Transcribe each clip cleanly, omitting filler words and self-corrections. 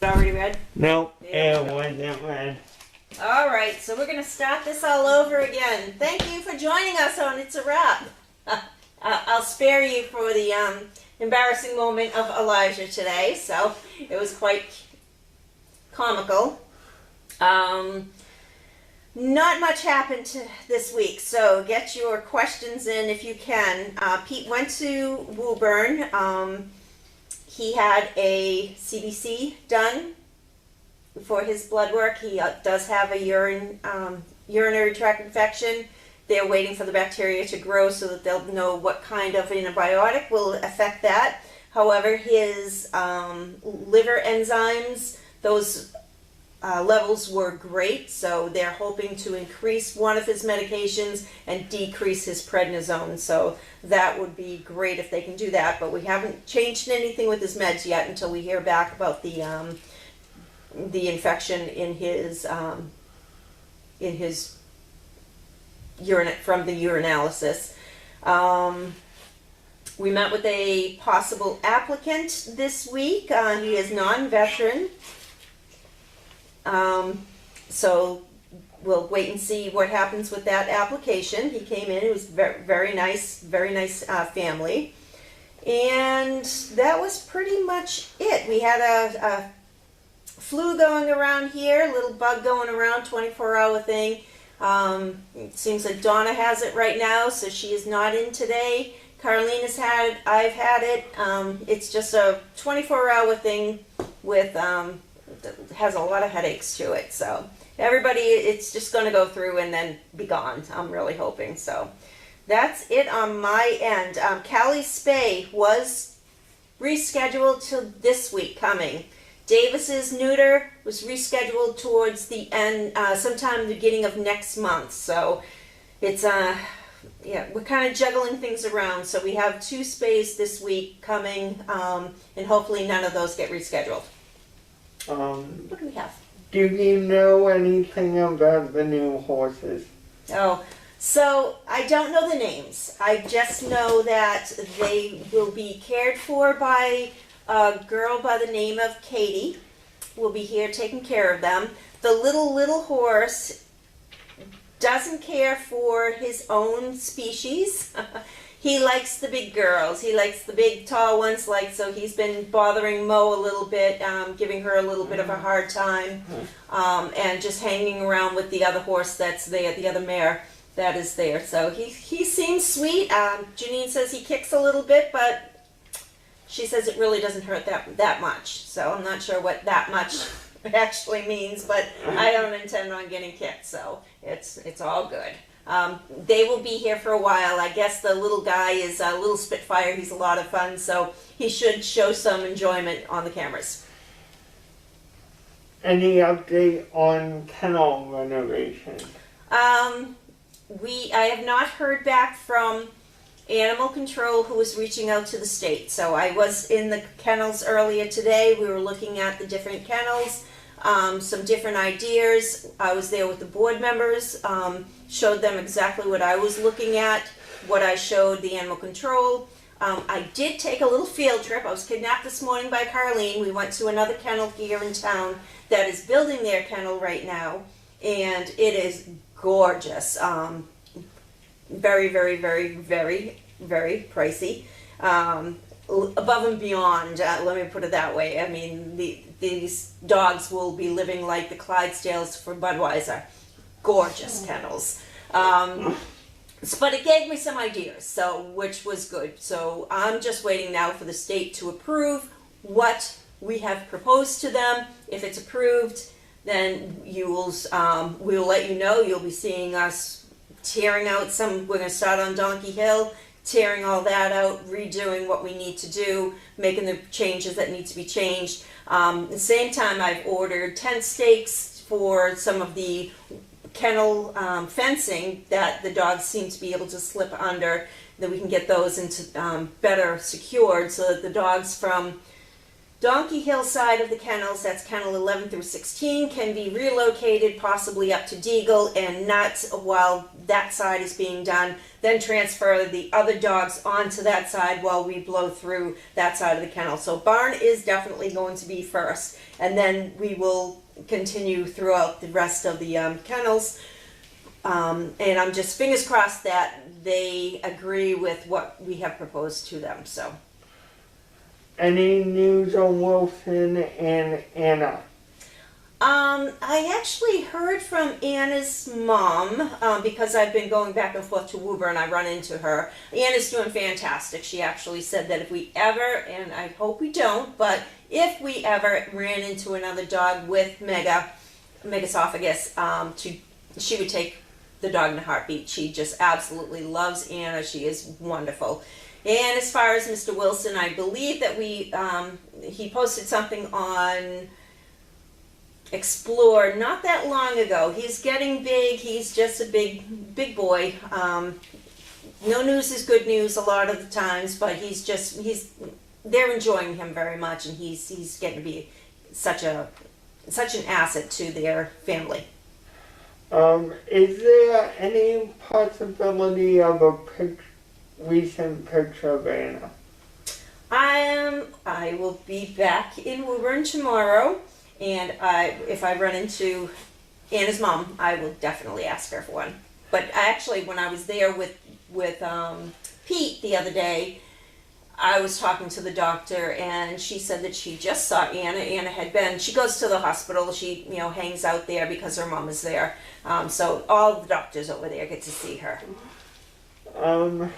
Already read? No, Yeah. it wasn't read. All right, so we're going to start this all over again. Thank you for joining us on It's a Wrap. I'll spare you for the embarrassing moment of Elijah today, so it was quite comical. Not much happened this week, so get your questions in if you can. Pete went to Woburn. He had a CBC done for his blood work. He does have a urinary tract infection. They're waiting for the bacteria to grow so that they'll know what kind of antibiotic will affect that. However, his liver enzymes, those levels were great, so they're hoping to increase one of his medications and decrease his prednisone. So that would be great if they can do that, but we haven't changed anything with his meds yet until we hear back about the infection in his urine from the urinalysis. We met with a possible applicant this week. He is non-veteran. So we'll wait and see what happens with that application. He came in, it was very nice family. And that was pretty much it. We had a flu going around here, a little bug going around, 24-hour thing. It seems like Donna has it right now, so she is not in today. Carlene has had it, I've had it. It's just a 24-hour thing with has a lot of headaches to it, so everybody, it's just going to go through and then be gone, I'm really hoping. So that's it on my end. Callie's spay was rescheduled till this week coming. Davis's neuter was rescheduled towards the end, sometime beginning of next month. So it's yeah, we're kind of juggling things around. So we have 2 spays this week coming, and hopefully none of those get rescheduled. What do we have? Do you know anything about the new horses? Oh, so I don't know the names. I just know that they will be cared for by a girl by the name of Katie. Will be here taking care of them. The little horse doesn't care for his own species. He likes the big girls. He likes the big tall ones, so he's been bothering Mo a little bit, giving her a little bit of a hard time, and just hanging around with the other horse that's there, the other mare that is there. So he seems sweet. Janine says he kicks a little bit, but she says it really doesn't hurt that much. So I'm not sure what that much actually means, but I don't intend on getting kicked, so it's all good. They will be here for a while. I guess the little guy is a little spitfire. He's a lot of fun, so he should show some enjoyment on the cameras. Any update on kennel renovation? I have not heard back from Animal Control, who was reaching out to the state. So I was in the kennels earlier today. We were looking at the different kennels, some different ideas. I was there with the board members, showed them exactly what I was looking at, what I showed the Animal Control. I did take a little field trip. I was kidnapped this morning by Carlene. We went to another kennel here in town that is building their kennel right now, and it is gorgeous. Very, very, very, very, very pricey. Above and beyond, let me put it that way. I mean, these dogs will be living like the Clydesdales for Budweiser. Gorgeous kennels. But it gave me some ideas, which was good. So I'm just waiting now for the state to approve what we have proposed to them. If it's approved, then we'll let you know. You'll be seeing us tearing out we're going to start on Donkey Hill, tearing all that out, redoing what we need to do, making the changes that need to be changed. At the same time, I've ordered tent stakes for some of the kennel fencing that the dogs seem to be able to slip under, that we can get those into better secured so that the Donkey Hill side of the kennels, that's kennel 11 through 16, can be relocated possibly up to Deagle and not while that side is being done, then transfer the other dogs onto that side while we blow through that side of the kennel. So barn is definitely going to be first, and then we will continue throughout the rest of the kennels. And I'm just fingers crossed that they agree with what we have proposed to them. So. Any news on Wilson and Anna? I actually heard from Anna's mom, because I've been going back and forth to Woburn and I run into her. Anna's doing fantastic. She actually said that if we ever, and I hope we don't, but if we ever ran into another dog with megasophagus, she would take the dog in a heartbeat. She just absolutely loves Anna. She is wonderful. And as far as Mr. Wilson, I believe that he posted something on Explore not that long ago. He's getting big. He's just a big boy. No news is good news a lot of the times, but they're enjoying him very much, and he's getting to be such an asset to their family. Is there any possibility of a recent picture of Anna? I will be back in Woburn tomorrow, and if I run into Anna's mom, I will definitely ask her for one. But when I was there with Pete the other day, I was talking to the doctor, and she said that she just saw Anna. Anna she goes to the hospital. She hangs out there because her mom is there. So all the doctors over there get to see her.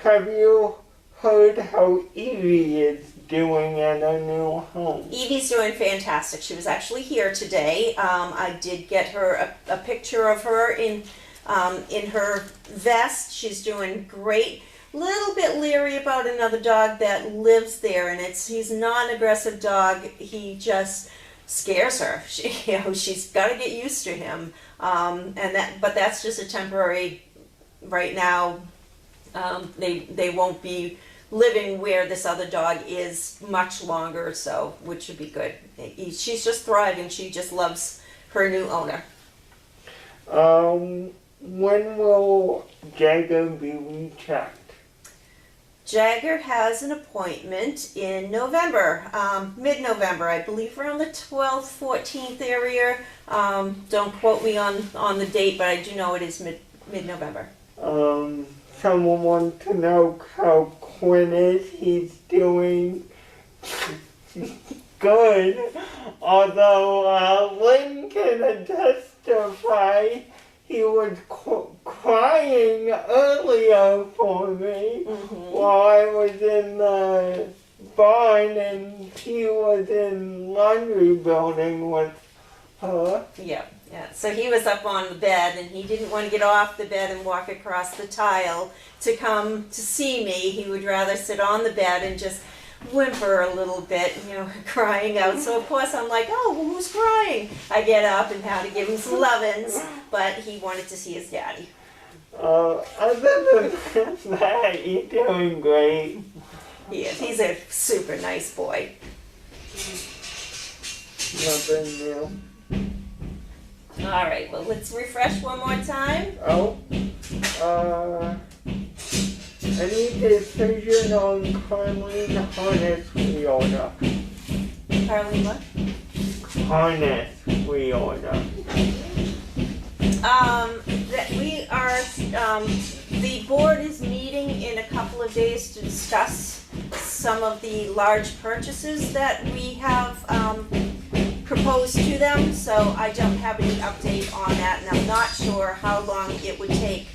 Have you heard how Evie is doing at her new home? Evie's doing fantastic. She was actually here today. I did get her a picture of her in her vest. She's doing great. Little bit leery about another dog that lives there, and he's a non-aggressive dog. He just scares her. She's got to get used to him. But that's just a temporary. Right now, they won't be living where this other dog is much longer, so which would be good. She's just thriving. She just loves her new owner. When will Jagger be rechecked? Jagger has an appointment in November, mid-November, I believe, around the 12th, 14th area. Don't quote me on the date, but I do know it is mid-November. Someone wants to know how Quinn is. He's doing good, although Lynn can testify. He was crying earlier for me while I was in the barn, and he was in laundry building with her. Yeah. So he was up on the bed, and he didn't want to get off the bed and walk across the tile to come to see me. He would rather sit on the bed and just whimper a little bit, crying out. So of course I'm like, oh, well, who's crying? I get up and had to give him some lovin's, but he wanted to see his daddy. Other than that, you're doing great. He is. He's a super nice boy. Nothing new. All right, well, let's refresh one more time. Any decision on Carlene harness reorder? Carly, what? Harness reorder. That we are, the board is meeting in a couple of days to discuss some of the large purchases that we have proposed to them, so I don't have any update on that, and I'm not sure how long it would take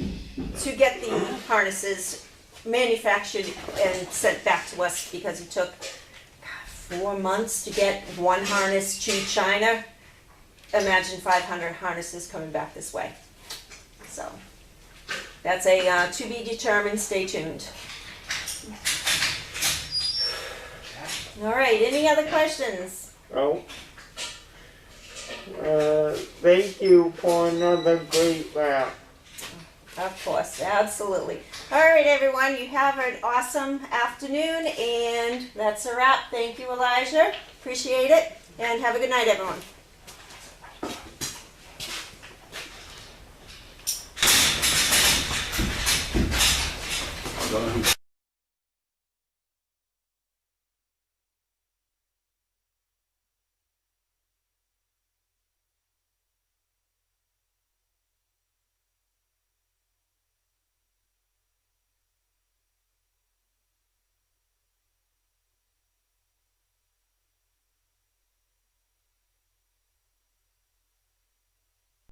to get the harnesses manufactured and sent back to us, because it took 4 months to get one harness to China. Imagine 500 harnesses coming back this way. So that's a to be determined. Stay tuned. All right, any other questions? Thank you for another great wrap. Of course, absolutely. All right, everyone, you have an awesome afternoon, and that's a wrap. Thank you, Elijah. Appreciate it, and have a good night, everyone.